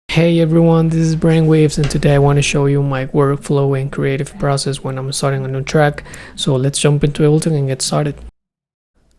Hey everyone, this is Brainwaves, and today I want to show you my workflow and creative process when I'm starting a new track. So let's jump into Ableton and get started.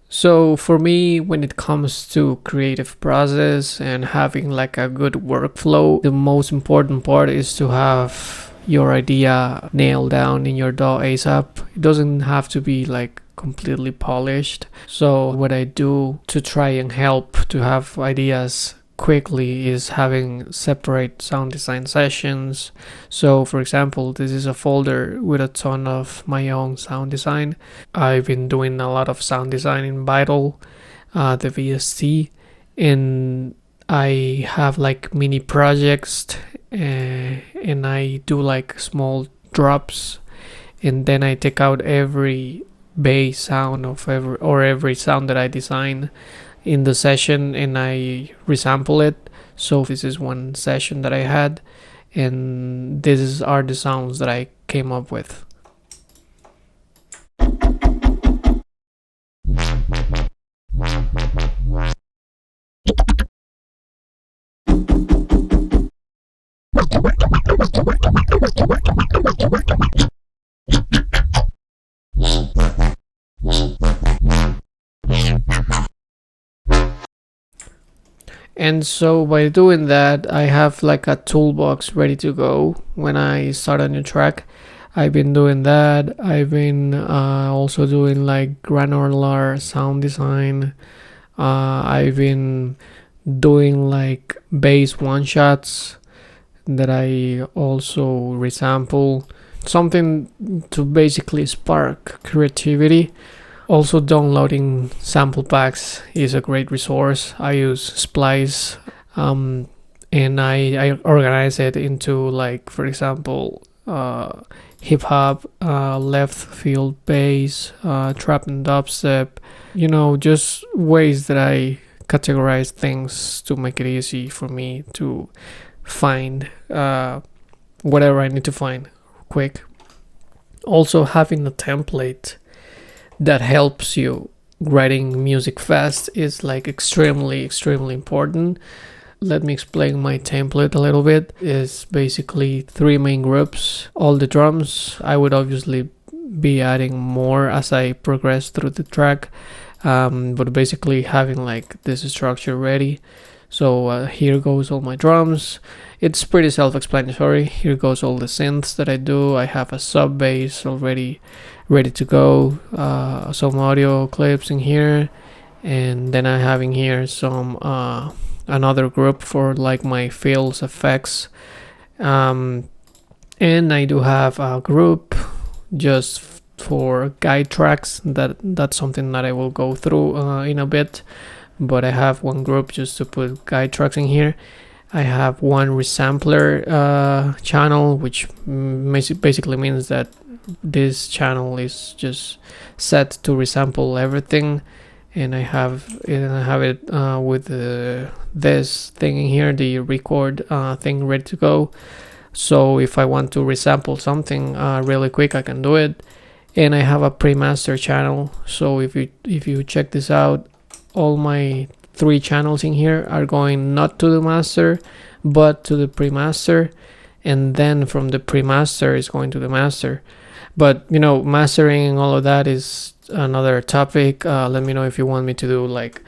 So for me, when it comes to creative process and having like a good workflow, the most important part is to have your idea nailed down in your DAW ASAP. It doesn't have to be like completely polished. So what I do to try and help to have ideas quickly is having separate sound design sessions. So for example, this is a folder with a ton of my own sound design. I've been doing a lot of sound design in Vital, the VST, and I have like mini projects, and I do like small drops, and then I take out every bass sound of every sound that I design in the session and I resample it. So this is one session that I had, and these are the sounds that I came up with. And so by doing that, I have like a toolbox ready to go when I start a new track. I've been doing that. I've been also doing like granular sound design. I've been doing like bass one shots that I also resample. Something to basically spark creativity. Also, downloading sample packs is a great resource. I use Splice, and I organize it into, like, for example, hip hop, left field bass, trap and dubstep. Just ways that I categorize things to make it easy for me to find whatever I need to find quick. Also, having a template that helps you writing music fast is like extremely important. Let me explain my template a little bit. It's basically 3 main groups. All the drums. I would obviously be adding more as I progress through the track, but basically having like this structure ready. So here goes all my drums. It's pretty self-explanatory. Here goes all the synths that I do. I have a sub bass already ready to go, some audio clips in here, and then I have in here some another group for like my fills effects, and I do have a group just for guide tracks. That's something that I will go through in a bit, but I have one group just to put guide tracks in here. I have one resampler channel, which basically means that this channel is just set to resample everything, and I have it with this thing in here, the record thing, ready to go. So if I want to resample something really quick, I can do it. And I have a pre-master channel. So if you check this out, all my 3 channels in here are going not to the master but to the pre-master, and then from the pre-master is going to the master. But mastering and all of that is another topic. Let me know if you want me to do like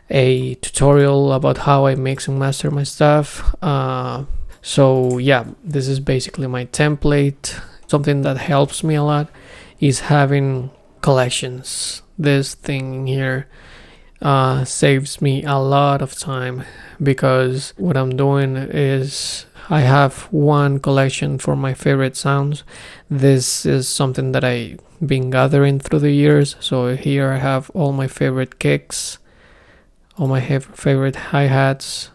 a tutorial about how I mix and master my stuff. So yeah, this is basically my template. Something that helps me a lot is having collections. This thing here saves me a lot of time, because what I'm doing is I have one collection for my favorite sounds. This is something that I've been gathering through the years. So here I have all my favorite kicks, all my favorite hi-hats,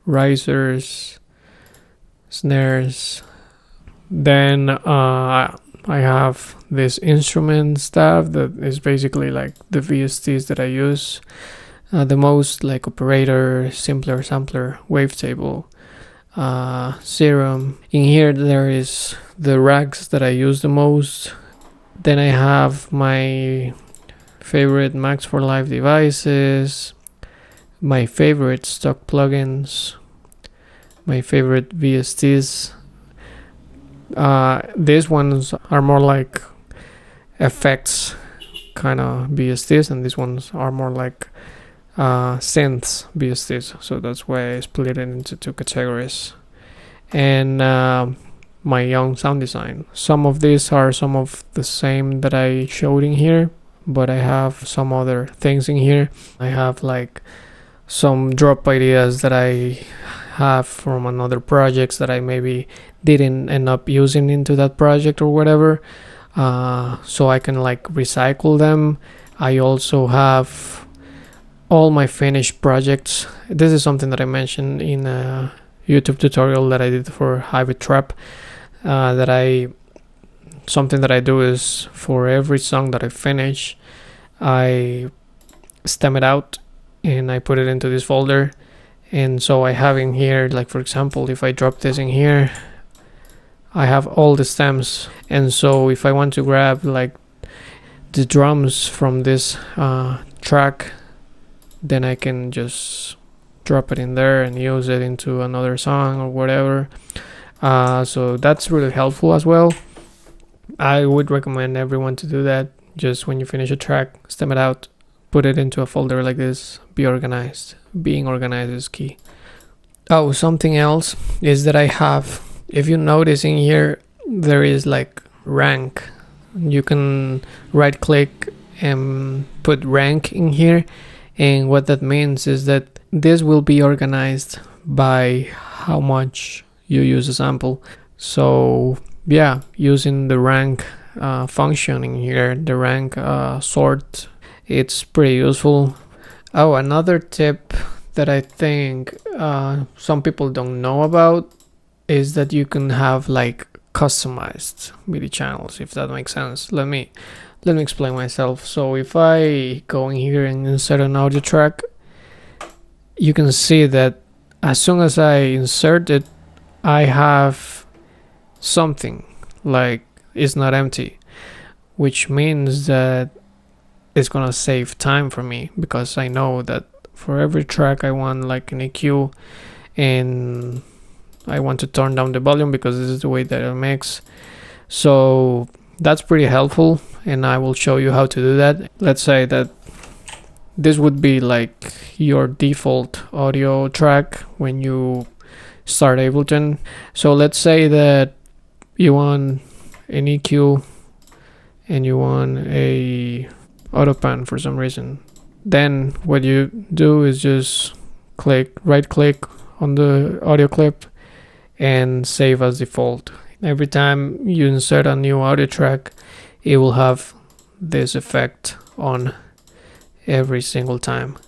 risers, snares. Then I have this instrument stuff that is basically like the VSTs that I use the most, like operator, simpler, sampler, wavetable, serum. In here there is the racks that I use the most. Then I have my favorite Max for Live devices, my favorite stock plugins, my favorite VSTs. These ones are more like effects kind of VSTs, and these ones are more like synths VSTs. So that's why I split it into two categories. And my own sound design. Some of these are some of the same that I showed in here, but I have some other things in here. I have like some drop ideas that I have from another projects that I maybe didn't end up using into that project or whatever, so I can like recycle them. I also have all my finished projects. This is something that I mentioned in a YouTube tutorial that I did for Hybrid Trap. Something that I do is for every song that I finish, I stem it out and I put it into this folder. And so I have in here, like for example, if I drop this in here, I have all the stems. And so if I want to grab like the drums from this track, then I can just drop it in there and use it into another song or whatever. So that's really helpful as well. I would recommend everyone to do that. Just when you finish a track, stem it out, put it into a folder like this, be organized. Being organized is key. Oh, something else is that I have, if you notice in here, there is like rank. You can right click and put rank in here. And what that means is that this will be organized by how much you use a sample. So yeah, using the rank function in here, the rank sort, it's pretty useful. Oh, another tip that I think some people don't know about is that you can have like customized MIDI channels, if that makes sense. Let me explain myself. So if I go in here and insert an audio track, you can see that as soon as I insert it, I have something like it's not empty, which means that it's gonna save time for me, because I know that for every track I want like an EQ, and I want to turn down the volume because this is the way that it mix. So that's pretty helpful, and I will show you how to do that. Let's say that this would be like your default audio track when you start Ableton. So let's say that you want an EQ and you want a auto pan for some reason. Then what you do is just right click on the audio clip and save as default. Every time you insert a new audio track, it will have this effect on every single time.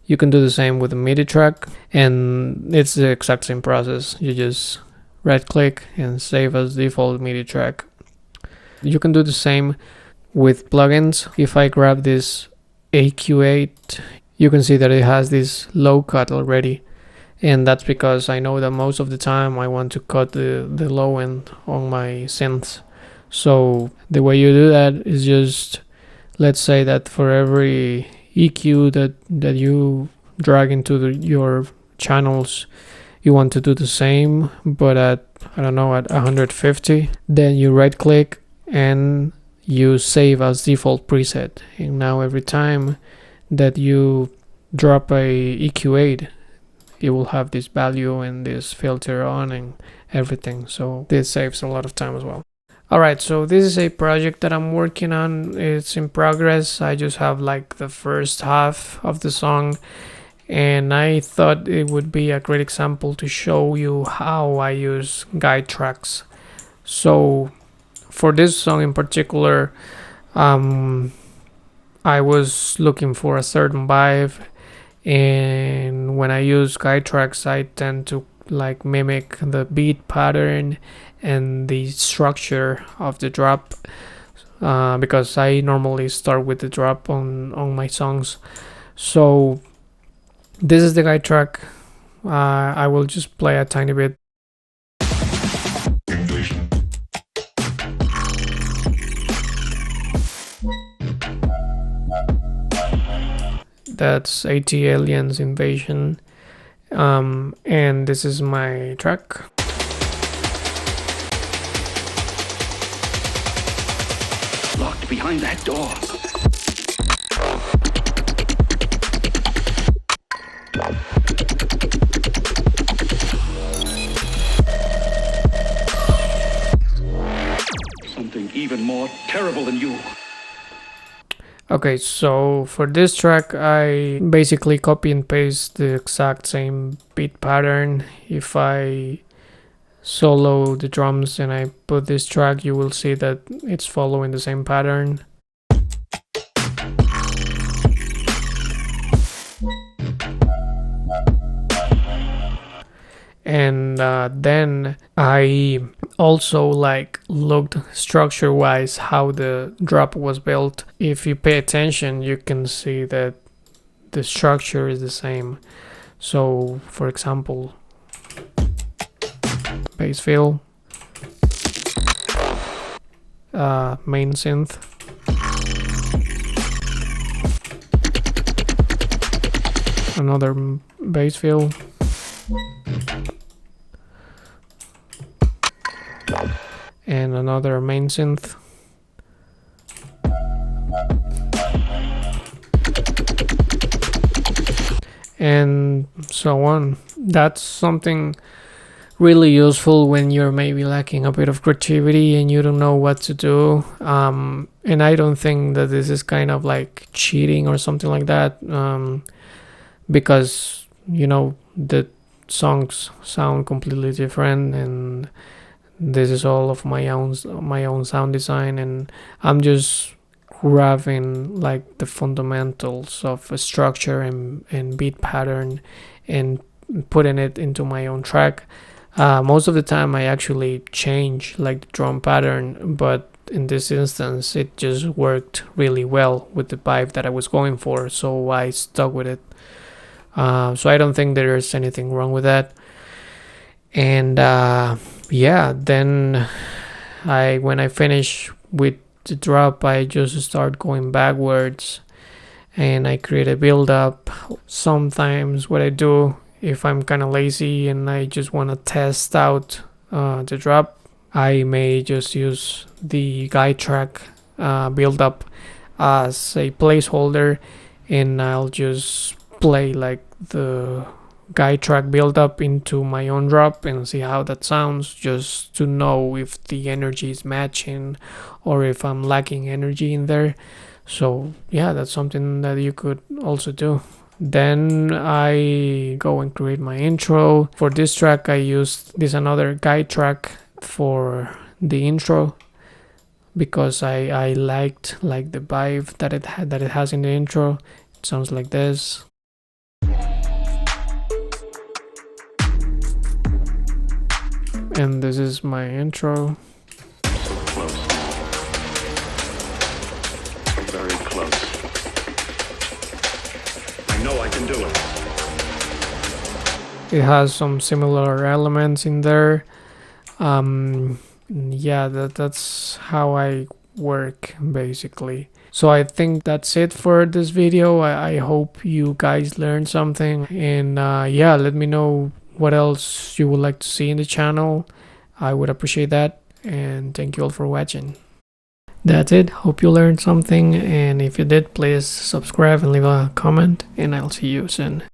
You can do the same with a MIDI track, and it's the exact same process. You just right click and save as default MIDI track. You can do the same with plugins. If I grab this AQ8, you can see that it has this low cut already, and that's because I know that most of the time I want to cut the low end on my synths. So the way you do that is just, let's say that for every EQ that you drag into your channels, you want to do the same, but at, I don't know, at 150. Then you right click and you save as default preset. And now every time that you drop a EQ8, it will have this value and this filter on and everything. So this saves a lot of time as well. Alright, so this is a project that I'm working on. It's in progress. I just have like the first half of the song, and I thought it would be a great example to show you how I use guide tracks. So for this song in particular, I was looking for a certain vibe, and when I use guide tracks, I tend to like mimic the beat pattern and the structure of the drop, because I normally start with the drop on my songs. So this is the guide track. I will just play a tiny bit. That's AT Aliens Invasion. And this is my track. Locked behind that door. Something even more terrible than you. Okay, so for this track I basically copy and paste the exact same beat pattern. If I solo the drums and I put this track, you will see that it's following the same pattern. And then I also looked structure wise how the drop was built. If you pay attention, you can see that the structure is the same. So for example, bass fill, main synth, another bass fill, and another main synth, and so on. That's something really useful when you're maybe lacking a bit of creativity and you don't know what to do. And I don't think that this is kind of like cheating or something like that, because you know the songs sound completely different, and this is all of my own sound design, and I'm just grabbing like the fundamentals of a structure and beat pattern and putting it into my own track. Most of the time I actually change like the drum pattern, but in this instance it just worked really well with the vibe that I was going for, so I stuck with it. So I don't think there's anything wrong with that. And yeah, then when I finish with the drop, I just start going backwards and I create a build up. Sometimes what I do, if I'm kind of lazy and I just want to test out the drop, I may just use the guide track build up as a placeholder, and I'll just play like the guide track build up into my own drop and see how that sounds, just to know if the energy is matching or if I'm lacking energy in there. So yeah, that's something that you could also do. Then I go and create my intro. For this track I used this another guide track for the intro because I liked like the vibe that it has in the intro. It sounds like this. And this is my intro. Close. Very close. I know I can do it. It has some similar elements in there. Yeah, that's how I work basically. So I think that's it for this video. I hope you guys learned something, and yeah, let me know what else you would like to see in the channel. I would appreciate that, and thank you all for watching. That's it. Hope you learned something, and if you did, please subscribe and leave a comment, and I'll see you soon.